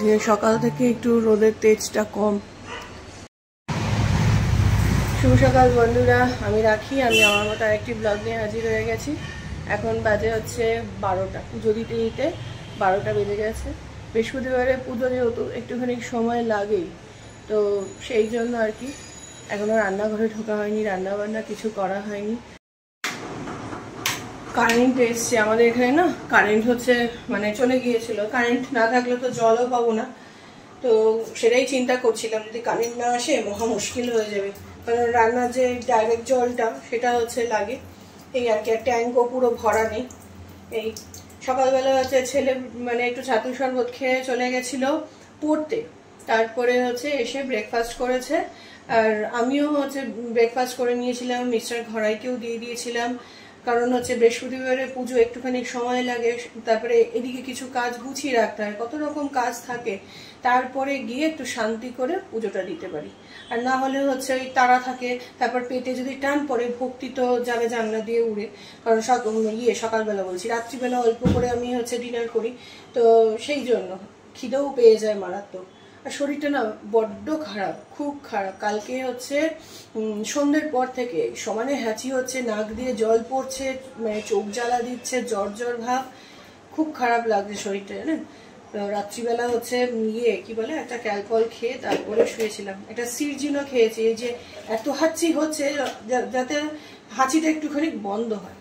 আজকে সকাল থেকে একটু রোদের তেজটা কম। শুভ সকাল বন্ধুরা, আমি রাখি। আমি আমার মতো আরেকটি ব্লগ নিয়ে হাজির হয়ে গেছি। এখন বাজে হচ্ছে 12টা, যদি টিতে 12টা বেজে গেছে। বৃহস্পতিবারে পুজো যেহেতু একটুখানি সময় লাগেই, তো সেই জন্য আর কি এখনও রান্নাঘরে ঢোকা হয়নি, রান্নাবান্না কিছু করা হয়নি। কারেন্ট এসছে আমাদের এখানে না, কারেন্ট হচ্ছে মানে চলে গিয়েছিল। কারেন্ট না থাকলে তো জলও পাবো না, তো সেটাই চিন্তা করছিলাম, যদি কারেন্ট না আসে মহা মুশকিল হয়ে যাবে। কারণ রান্নার যে ডাইরেক্ট জলটা সেটা হচ্ছে লাগে, এই আর কি। ট্যাঙ্কও পুরো ভরা নেই। এই সকালবেলা হচ্ছে ছেলে মানে একটু ছাতু শরবত খেয়ে চলে গেছিল পড়তে, তারপরে হচ্ছে এসে ব্রেকফাস্ট করেছে। আর আমিও হচ্ছে ব্রেকফাস্ট করে নিয়েছিলাম, মিস্টার ঘরাইকেও দিয়ে দিয়েছিলাম। কারণ হচ্ছে বৃহস্পতিবারে পুজো একটুখানি সময় লাগে, তারপরে এদিকে কিছু কাজ গুছিয়ে রাখতে হয়, কত রকম কাজ থাকে, তারপরে গিয়ে একটু শান্তি করে পুজোটা দিতে পারি। আর না হলে হচ্ছে ওই তাড়া থাকে, তারপর পেটে যদি টান পড়ে ভক্তি তো যাবে জানলা দিয়ে উড়ে। কারণ সকালবেলা বলছি, রাত্রিবেলা অল্প করে আমি হচ্ছে ডিনার করি, তো সেই জন্য খিদেও পেয়ে যায় মারাত্মক। আর শরীরটা না বড্ড খারাপ, খুব খারাপ। কালকে হচ্ছে সন্ধ্যের পর থেকে সমানে হ্যাঁচি হচ্ছে, নাক দিয়ে জল পড়ছে, মানে চোখ জ্বালা দিচ্ছে, জ্বর জ্বর ভাব, খুব খারাপ লাগছে শরীরটা, জানেন। রাত্রিবেলা হচ্ছে কি বলে একটা ক্যালপল খেয়ে তারপরে শুয়েছিলাম। একটা সিরজিনও খেয়েছি, এই যে এত হাঁচি হচ্ছে যাতে হাঁচিটা একটুখানি বন্ধ হয়।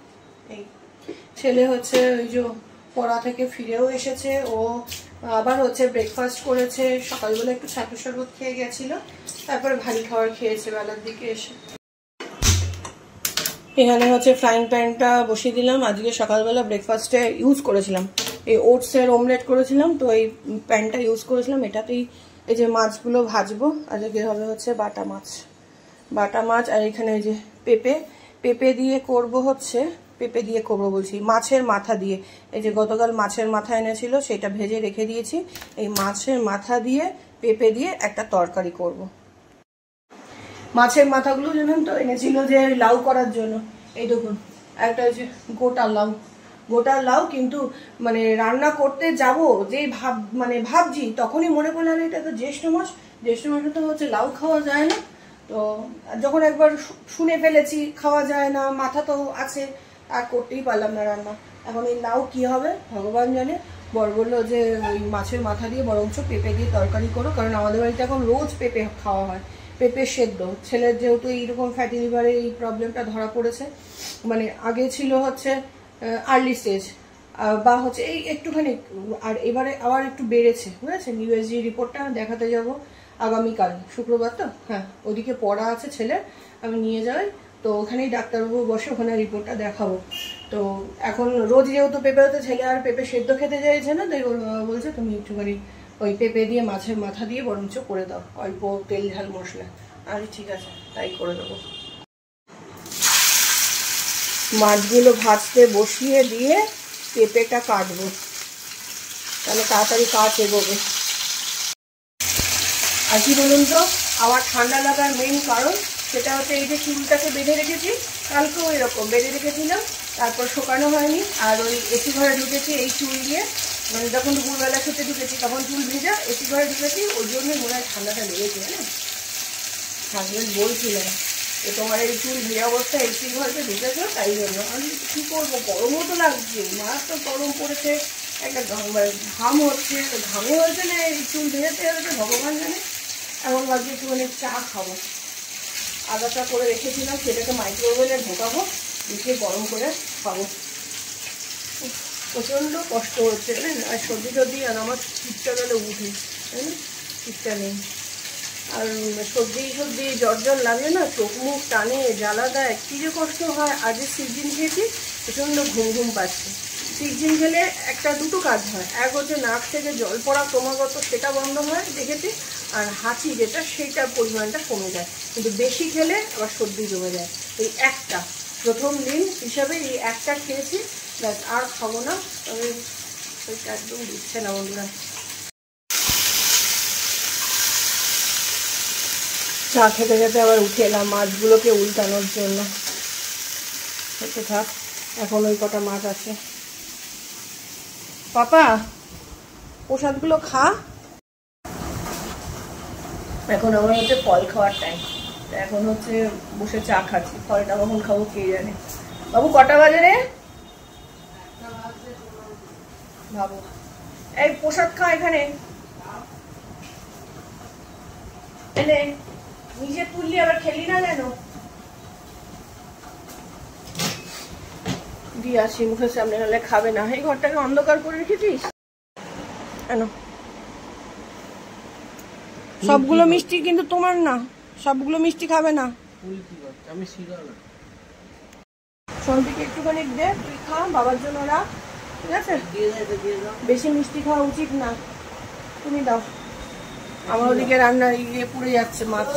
এই ছেলে হচ্ছে ওই যে পড়া থেকে ফিরেও এসেছে, ও আবার হচ্ছে ব্রেকফাস্ট করেছে। সকালবেলা একটু ছাতু শরবত খেয়ে গেছিল, তারপরে ভারী খাবার খেয়েছে বেলার দিকে এসে। এখানে হচ্ছে ফ্রাইং প্যানটা বসিয়ে দিলাম। আজকে সকালবেলা ব্রেকফাস্টে ইউজ করেছিলাম এই ওটসের অমলেট করেছিলাম, তো এই প্যানটা ইউজ করেছিলাম। এটাতেই এই যে মাছগুলো ভাজবো। আজকে হবে হচ্ছে বাটা মাছ। আর এখানে এই যে পেঁপে দিয়ে করবো বলছি, মাছের মাথা দিয়ে। এই যে গতকাল মাছের মাথা এনেছিল, সেটা ভেজে রেখে দিয়েছি। এই মাছের মাথা দিয়ে পেঁপে দিয়ে একটা তরকারি করব। মাছের মাথাগুলো জানেন তো এনেছিল যে লাউ করার জন্য। এই দেখুন, একটা যে গোটা লাউ, কিন্তু মানে রান্না করতে যাব যে ভাবছি, তখনই মনে করলাম এটা তো জ্যৈষ্ঠ মাসে তো হচ্ছে লাউ খাওয়া যায় না। তো যখন একবার শুনে ফেলেছি খাওয়া যায় না, মাথা তো আছে, আর করতেই পারলাম না রান্না। এখন এই লাউ কি হবে ভগবান জানে। বর বললো যে ওই মাছের মাথা দিয়ে বরঞ্চ পেঁপে দিয়ে তরকারি করো, কারণ আমাদের বাড়িতে এখন রোজ পেঁপে খাওয়া হয়, পেঁপে সেদ্ধ। ছেলের যেহেতু এইরকম ফ্যাটি লিভারের এই প্রবলেমটা ধরা পড়েছে, মানে আগে ছিল হচ্ছে আর্লি স্টেজ বা হচ্ছে এই একটুখানি, আর এবারে আবার একটু বেড়েছে, বুঝেছেন। ইউএসজি রিপোর্টটা দেখাতে যাব আগামীকাল, শুক্রবার তো, হ্যাঁ, ওদিকে পড়া আছে ছেলের, আমি নিয়ে যাই। তো ওখানেই ডাক্তারবাবু বসে, ওখানে রিপোর্টটা দেখাবো। তো এখন রোজ যেহেতু পেঁপে হতে, ছেলে আর পেঁপে সেদ্ধ খেতে চাইছে না, তাই বলছে তুমি একটুখানি ওই পেঁপে দিয়ে মাছের মাথা দিয়ে বরঞ্চ করে দাও, অল্প তেল ঝাল মশলা। আর ঠিক আছে, তাই করে দেবো। মাছগুলো ভাজতে বসিয়ে দিয়ে পেঁপেটা কাটবো, তাহলে তাড়াতাড়ি কাজ এগোবে। আর কি বলুন তো, আমার ঠান্ডা লাগার মেইন কারণ সেটা হচ্ছে এই যে চুলটাকে বেঁধে রেখেছি, কালকেও এরকম বেঁধে রেখেছিলাম, তারপর শুকানো হয়নি। আর ওই এসি ঘরে ঢুকেছি এই চুল দিয়ে, মানে যখন দুপুরবেলা খেতে ঢুকেছি তখন চুল ভেজা, এসি ঘরে ঢুকেছি, ওই জন্যই মনে হয় ঠান্ডাটা লেগেছে। হ্যাঁ, হাজবেন্ড বলছিলেন যে তোমার এই চুল ভেজা অবস্থায় এসি ঘরে ঢুকেছো, তাই জন্য। আমি কী করবো, গরমও তো লাগছে, মারাত্মক গরম পড়েছে, একটা ঘাম হচ্ছে, ঘামে হয়েছে না এই চুল ভেজাতে হয়েছে ভগবান জানে। এখন ভাবছি একটুখানি চা খাবো, আদা চা করে রেখেছিলাম, সেটাকে মাইক্রোওয়েভে ঢোকাবো, ঢুকিয়ে গরম করে খাবো। প্রচণ্ড কষ্ট হচ্ছে জানেন। আর সর্দি আর আমার শীতটা গেলে উঠে, তাই না, শীতটা নেই। আর সর্দি জ্বর লাগে না, চোখ মুখ টানে, জ্বালা দেয়, কী যে কষ্ট হয়। আজ সিজিন খেয়েছি, প্রচণ্ড ঘুম পাচ্ছে। সিজিন খেলে একটা দুটো কাজ হয়, এক হচ্ছে নাক থেকে জল পড়া ক্রমাগত, সেটা বন্ধ হয় দেখেছি। আর হাঁচি যেটা, সেইটার পরিমাণটা কমে যায়। কিন্তু বেশি খেলে আবার সর্দি জমে যায়। এই একটা প্রথম দিন হিসাবে এই একটা খেয়েছি, ব্যাস, আর খাবো না। তবে ওইটা একদম দিচ্ছে না বন্ধুরা। চা খেতে খেতে আবার উঠে এলাম মাছগুলোকে উল্টানোর জন্য। খেতে থাক, এখন ওই কটা মাছ আছে। পাপা, প্রসাদগুলো খা। এখন আমার হচ্ছে ফল খাওয়ার টাইম। এখন হচ্ছে বসে চা খাচ্ছি, ফলটা কখন খাবো কে জানে। বাবু কটা বাজে রে? বাবু এই প্রসাদ খা, এখানে এনে নিজে তুললি আবার খেলি না কেন? দিয়ে আসি মুখের সামনে, হলে খাবে না। এই ঘরটাকে অন্ধকার করে রেখেছিস কেন? সবগুলো মিষ্টি কিন্তু তোমার না, সবগুলো মিষ্টি খাবে না। সন্ধিকে একটুখানি দে, তুই খা, বাবার জন্য রাখ, ঠিক আছে? বেশি মিষ্টি খাওয়া উচিত না, তুমি দাও। আমার ওদিকে রান্না ইয়ে পুড়ে যাচ্ছে মাছ।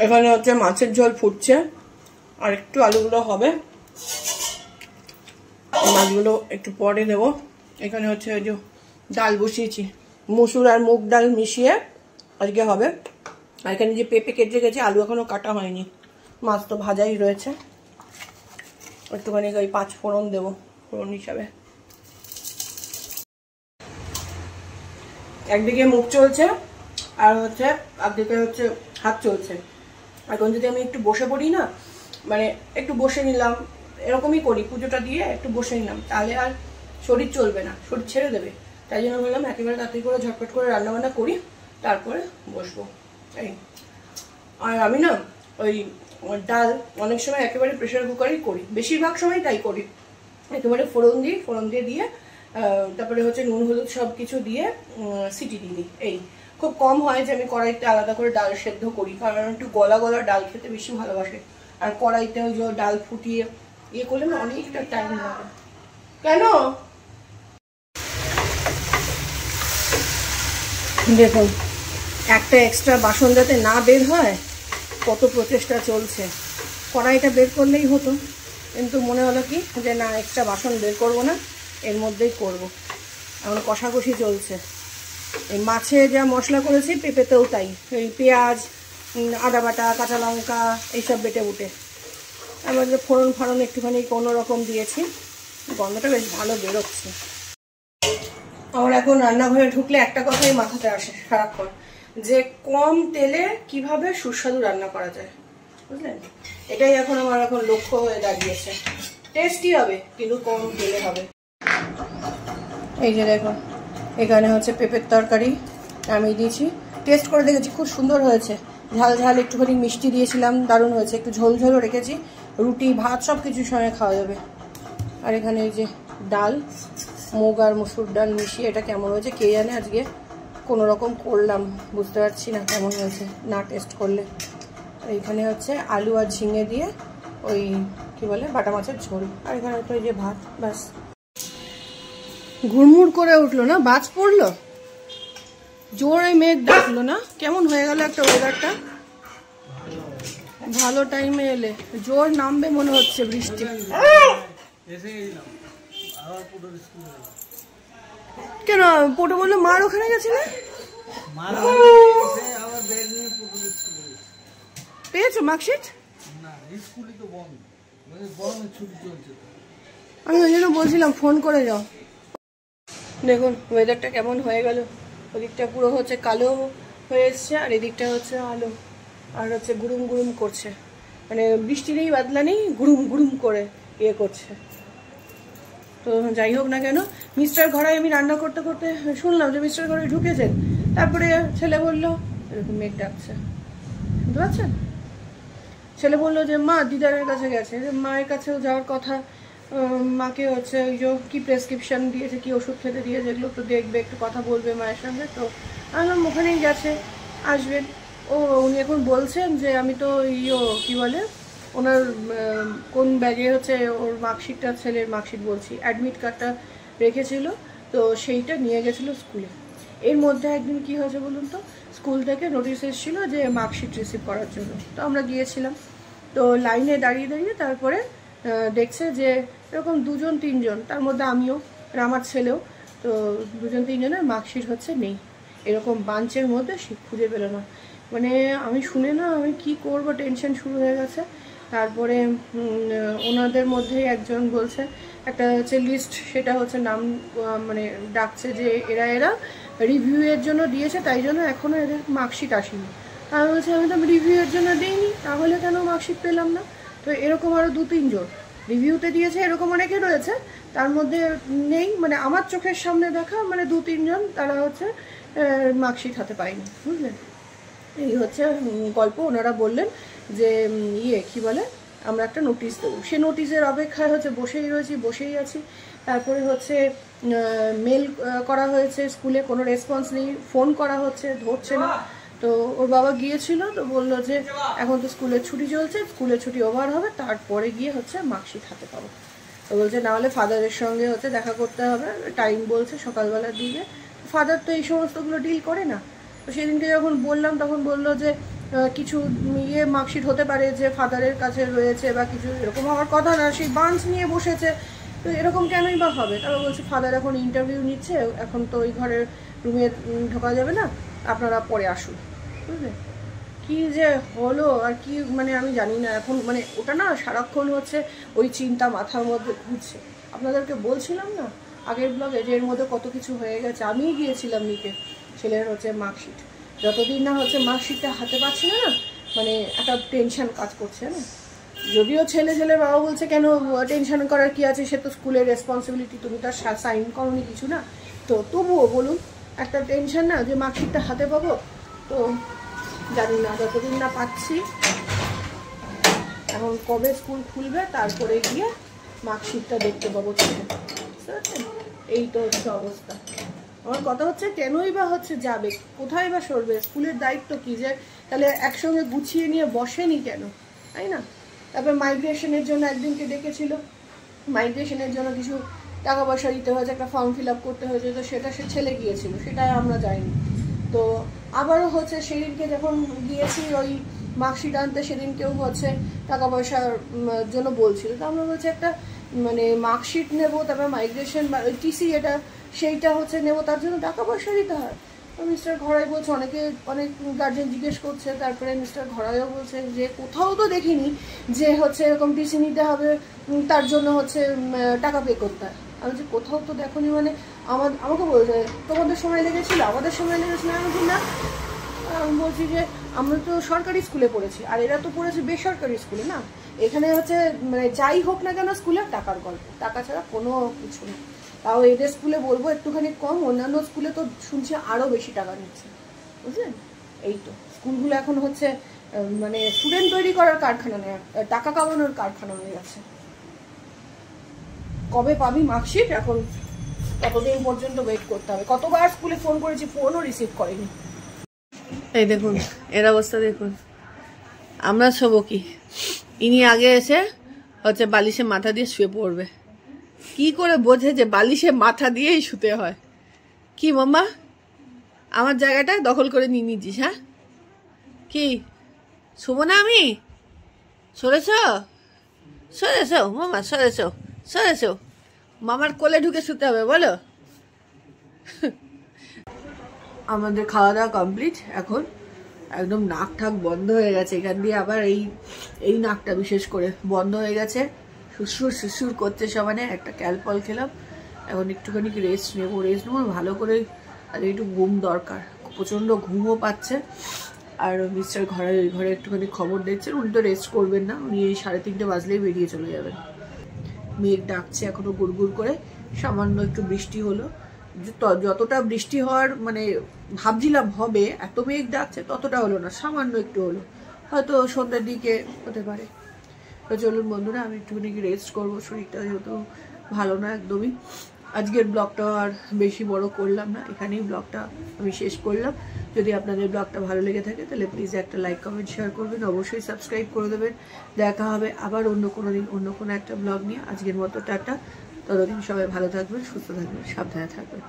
এখানে হচ্ছে মাছের ঝোল ফুটছে, আর একটু আলুগুলো হবে, মাছগুলো একটু পরে দেবো। এখানে হচ্ছে ওই যে ডাল বসিয়েছি, মসুর আর মুগ ডাল মিশিয়ে আজকে হবে। আর এখানে যে পেঁপে কেটে রেখেছি, আলু এখনো কাটা হয়নি, মাছ তো ভাজাই রয়েছে। একটুখানি ওই 5 ফোড়ন দেবো ফোড়ন হিসাবে। একদিকে মুখ চলছে আর হচ্ছে একদিকে হচ্ছে হাত চলছে। এখন যদি আমি একটু বসে পড়ি না, মানে একটু বসে নিলাম, এরকমই করি, পুজোটা দিয়ে একটু বসে নিলাম, তাহলে আর শরীর চলবে না, শরীর ছেড়ে দেবে। তাই জন্য বললাম একেবারে তাড়াতাড়ি করে ঝটপট করে রান্নাবান্না করি, তারপরে বসবো। এই আর আমি না ওই ডাল অনেক সময় একেবারে প্রেশার কুকারেই করি, বেশিরভাগ সময় তাই করি। একেবারে ফোড়ন দিয়ে তারপরে হচ্ছে নুন হলুদ সব কিছু দিয়ে সিটি দিয়ে দিই। এই খুব কম হয় যে আমি কড়াইতে আলাদা করে ডাল সেদ্ধ করি, কারণ একটু গলা গলা ডাল খেতে বেশি ভালোবাসে। আর কড়াইতে ওই যে ডাল ফুটিয়ে ইয়ে করলে না অনেকটা টাইম লাগে। কেন দেখুন, একটা এক্সট্রা বাসন যাতে না বের হয় কত প্রচেষ্টা চলছে। কড়াইটা বের করলেই হতো, কিন্তু মনে হলো কি যে না, এক্সট্রা বাসন বের করবো না, এর মধ্যেই করব। এখন কষাকষি চলছে। এই মাছে যা মশলা করেছি পেঁপেতেও তাই, এই পেঁয়াজ, আদা বাটা, কাঁচা লঙ্কা এইসব বেটে উঠে আমার যে ফোড়ন একটুখানি কোনো রকম দিয়েছি, গন্ধটা বেশ ভালো বেরোচ্ছে। আমার এখন রান্নাঘরে ঢুকলে একটা কথাই মাথাতে আসে সারাক্ষণ, যে কম তেলে কিভাবে সুস্বাদু রান্না করা যায়, বুঝলেন? এটাই এখন আমার লক্ষ্য হয়ে দাঁড়িয়েছে। টেস্টি হবে কিন্তু কম তেলে হবে। এই যে দেখুন, এখানে হচ্ছে পেঁপের তরকারি আমি দিয়েছি, টেস্ট করে দেখেছি খুব সুন্দর হয়েছে। ঝাল ঝাল একটুখানি মিষ্টি দিয়েছিলাম, দারুণ হয়েছে। একটু ঝোল ঝোলও রেখেছি, রুটি ভাত সব কিছুর সঙ্গে খাওয়া যাবে। আর এখানে এই যে ডাল, মুগ আর মসুর ডাল মিশিয়ে, এটা কেমন হয়েছে কে জানে, আজকে কোনো রকম করলাম, বুঝতে পারছি না কেমন হয়েছে না টেস্ট করলে। আর এখানে হচ্ছে আলু আর ঝিঙে দিয়ে ওই কি বলে বাটা মাছের ঝোল। আর এখানে তো এই যে ভাত, ব্যাস। ঘুরমুর করে উঠলো না, বাজ পড়লো, জোরে মেঘ ডাকলো না, কেমন হয়ে গেল একটা ওয়েদারটা। ভালো টাইমে এলে, জোর নামবে মনে হচ্ছে বৃষ্টি। কেন পটু বললো মার ওখানে গেছে না? পেয়েছো মার্কশিট? আমি ওই জন্য বলছিলাম ফোন করে যাও। দেখুন ওয়েদারটা কেমন হয়ে গেল, ওদিকটা পুরো হচ্ছে কালো হয়ে এসছে, আর এদিকটা হচ্ছে আলো, আর হচ্ছে গুরুম গুরুম করছে, মানে বৃষ্টি নেই বাদলা নেই, গুরুম গুরুম করে ইয়ে করছে। তো যাই হোক না কেন, মিস্টার ঘরে আমি রান্না করতে করতে শুনলাম যে মিস্টার ঘরে ঢুকেছেন, তারপরে ছেলে বললো এরকম মেঘ ডাকছে, বুঝতে পারছেন? ছেলে বললো যে মা দিদারের কাছে গেছে, যে মায়ের কাছেও যাওয়ার কথা, মাকে হচ্ছে ওই যে কি প্রেসক্রিপশন দিয়েছে, কি ওষুধ খেতে দিয়েছে, এগুলো একটু দেখবে, একটু কথা বলবে মায়ের সঙ্গে। তো আমি ওখানেই গেছে, আসবেন। উনি এখন বলছেন যে আমি তো কি বলে ওনার কোন ব্যাগে হচ্ছে ওর মার্কশিটটা, ছেলের মার্কশিট বলছি, অ্যাডমিট কার্ডটা রেখেছিল, তো সেইটা নিয়ে গেছিলো স্কুলে। এর মধ্যে একদিন কি হয়েছে বলুন তো, স্কুল থেকে নোটিশ এসেছিলো যে মার্কশিট রিসিভ করার জন্য। তো আমরা গিয়েছিলাম, তো লাইনে দাঁড়িয়ে দাঁড়িয়ে তারপরে দেখছে যে এরকম 2-3 জন, তার মধ্যে আমিও আর আমার ছেলেও, তো 2-3 জনের মার্কশিট হচ্ছে নেই। এরকম বাঞ্চের মধ্যে খুঁজে পেল না। মানে আমি শুনে না, আমি কি করব, টেনশন শুরু হয়ে গেছে। তারপরে ওনাদের মধ্যেই একজন বলছে একটা হচ্ছে লিস্ট, সেটা হচ্ছে নাম মানে ডাকছে যে এরা রিভিউয়ের জন্য দিয়েছে, তাই জন্য এখনও এদের মার্কশিট আসেনি। আমি বলছি আমি তো রিভিউয়ের জন্য দিইনি, তাহলে কেন মার্কশিট পেলাম না? তো এরকম আরও 2-3 জন রিভিউতে দিয়েছে, এরকম অনেকে রয়েছে, তার মধ্যে নেই মানে আমার চোখের সামনে দেখা মানে 2-3 জন তারা হচ্ছে মার্কশিট হাতে পায়নি, বুঝলেন? এই হচ্ছে গল্প। ওনারা বললেন যে কি বলে আমরা একটা নোটিশ দেবো, সে নোটিশের অপেক্ষায় হচ্ছে বসেই আছি। তারপরে হচ্ছে মেল করা হয়েছে, স্কুলে কোনো রেসপন্স নেই, ফোন করা হচ্ছে ধরছে না। তো ওর বাবা গিয়েছিল, তো বললো যে এখন তো স্কুলের ছুটি চলছে, স্কুলের ছুটি ওভার হবে, তারপরে গিয়ে হচ্ছে মার্কশিট হাতে পাবো। তো বলছে নাহলে ফাদারের সঙ্গে হচ্ছে দেখা করতে হবে, টাইম বলছে সকালবেলার দিকে। ফাদার তো এই সমস্তগুলো ডিল করে না। তো সেদিনকে যখন বললাম তখন বললো যে কিছু মার্কশিট হতে পারে যে ফাদারের কাছে রয়েছে বা কিছু, এরকম হওয়ার কথা না, সেই বাঞ্চ নিয়ে বসেছে, তো এরকম কেনই বা হবে? তারপর বলছে ফাদার এখন ইন্টারভিউ নিচ্ছে, এখন তো ওই ঘরের রুমে ঢোকা যাবে না, আপনারা পরে আসুন। বুঝলেন কি যে হলো আর কি, মানে আমি জানি না এখন, মানে ওটা না সারাক্ষণ হচ্ছে ওই চিন্তা মাথার মধ্যে ঘুরছে। আপনাদেরকে বলছিলাম না আগের ব্লগে যে এর মধ্যে কত কিছু হয়ে গেছে। আমিই গিয়েছিলাম নিতে ছেলের হচ্ছে মার্কশিট, যতদিন না হচ্ছে মার্কশিটটা হাতে পাচ্ছি না, মানে একটা টেনশন কাজ করছে না। যদিও ছেলের বাবা বলছে কেন টেনশন করার কি আছে, সে তো স্কুলের রেসপন্সিবিলিটি, তুমি তার সাইন করনি কিছু না, তো তবুও বলুন একটা টেনশন না যে মার্কশিটটা হাতে পাবো। তো জানি না যতদিন না পাচ্ছি, এখন কবে স্কুল খুলবে তারপরে গিয়ে মার্কশিটটা দেখতে পাবো ছেলে। বুঝতে পারছেন? এই তো হচ্ছে অবস্থা। আমার কথা হচ্ছে কেনই বা হচ্ছে যাবে, কোথায় বা সরবে, স্কুলের দায়িত্ব কি যে তাহলে একসঙ্গে গুছিয়ে নিয়ে বসেনি কেন, তাই না? তারপর মাইগ্রেশনের জন্য একদিনকে ডেকেছিল, মাইগ্রেশনের জন্য কিছু টাকা পয়সা দিতে হয়েছে, একটা ফর্ম ফিল আপ করতে হয়েছে, তো সেটা সে ছেলে গিয়েছিল, সেটাই আমরা যাইনি। তো আবারও হচ্ছে সেদিনকে যখন গিয়েছি ওই মার্কশিট আনতে, সেদিনকেও হচ্ছে টাকা পয়সার জন্য বলছিল। তো আমরা বলছি একটা মানে মার্কশিট নেবো, তারপরে মাইগ্রেশন বা টিসি এটা সেইটা হচ্ছে নেবো, তার জন্য টাকা পয়সা দিতে হয়। তো মিস্টার ঘরাই বলছে, অনেক গার্জেন জিজ্ঞেস করছে, তারপরে মিস্টার ঘরাইও বলছে যে কোথাও তো দেখিনি যে হচ্ছে এরকম টিসি নিতে হবে, তার জন্য হচ্ছে টাকা পে করতে হয়। আমি যে কোথাও তো দেখোনি, মানে আমাকে বলছে তোমাদের সময় লেগেছিল, আমাদের সময় লেগেছিল। আমি বলছি না, আমি বলছি যে আমরা তো সরকারি স্কুলে পড়েছি, আর এরা তো পড়েছে বেসরকারি স্কুলে না, এখানে হচ্ছে মানে যাই হোক না কেন স্কুলে টাকার গল্প, টাকা ছাড়া কোনো কিছু না। তাও এদের স্কুলে বলবো একটুখানি কম, অন্যান্য স্কুলে তো শুনছি আরও বেশি টাকা নিচ্ছে, বুঝলেন? এই তো স্কুলগুলো এখন হচ্ছে মানে স্টুডেন্ট তৈরি করার কারখানা নেই, টাকা কামানোর কারখানা হয়ে গেছে। কবে পাবি মার্কশিট, এখন ততদিন পর্যন্ত ওয়েট করতে হবে। কতবার স্কুলে ফোন করেছি, ফোনও রিসিভ করেনি। এই দেখুন এর অবস্থা দেখুন। আমরা শোবো কি, ইনি আগে এসে হচ্ছে বালিশে মাথা দিয়ে শুয়ে পড়বে। কি করে বোঝে যে বালিশে মাথা দিয়েই শুতে হয়? কি মাম্মা আমার জায়গাটা দখল করে নিয়ে নিয়েছিস? হ্যাঁ কি শুবো না আমি? সরেছ মামা, সরেছ মামার কোলে ঢুকে শুতে হবে বলো? আমাদের খাওয়া দাওয়া কমপ্লিট, এখন একদম নাক ঠাক বন্ধ হয়ে গেছে এখান দিয়ে, আবার এই নাকটা বিশেষ করে বন্ধ হয়ে গেছে, সুসুর করছে সমানে। একটা ক্যালপল খেলাম, এখন একটুখানি রেস্ট নেবো ভালো করে, আর একটু ঘুম দরকার, প্রচণ্ড ঘুমও পাচ্ছে। আর মিস্টার ঘরে একটুখানি খবর দেখছেন, উনি তো রেস্ট করবেন না, উনি এই 3:30 বাজলেই বেরিয়ে চলে যাবেন। মেঘ ডাকছে এখনো গুড়গুড় করে, সামান্য একটু বৃষ্টি হলো, যতটা বৃষ্টি হওয়ার মানে ভাবছিলাম হবে, এত মেঘ ডাকছে ততটা হলো না, সামান্য একটু হলো, হয়তো সন্ধ্যার দিকে হতে পারে। তো চলুন বন্ধুরা, আমি একটুখানি রেস্ট করবো, শরীরটা যেহেতু ভালো না একদমই। আজকের ব্লগটা আর বেশি বড় করলাম না, এখানেই ব্লগটা আমি শেষ করলাম। যদি আপনাদের ব্লগটা ভালো লেগে থাকে তাহলে প্লিজ একটা লাইক কমেন্ট শেয়ার করবেন, অবশ্যই সাবস্ক্রাইব করে দেবেন। দেখা হবে আবার অন্য কোনো দিন অন্য কোনো একটা ব্লগ নিয়ে। আজকের মতো টাটা, ততদিন সবাই ভালো থাকবেন, সুস্থ থাকবেন, সাবধানে থাকবেন।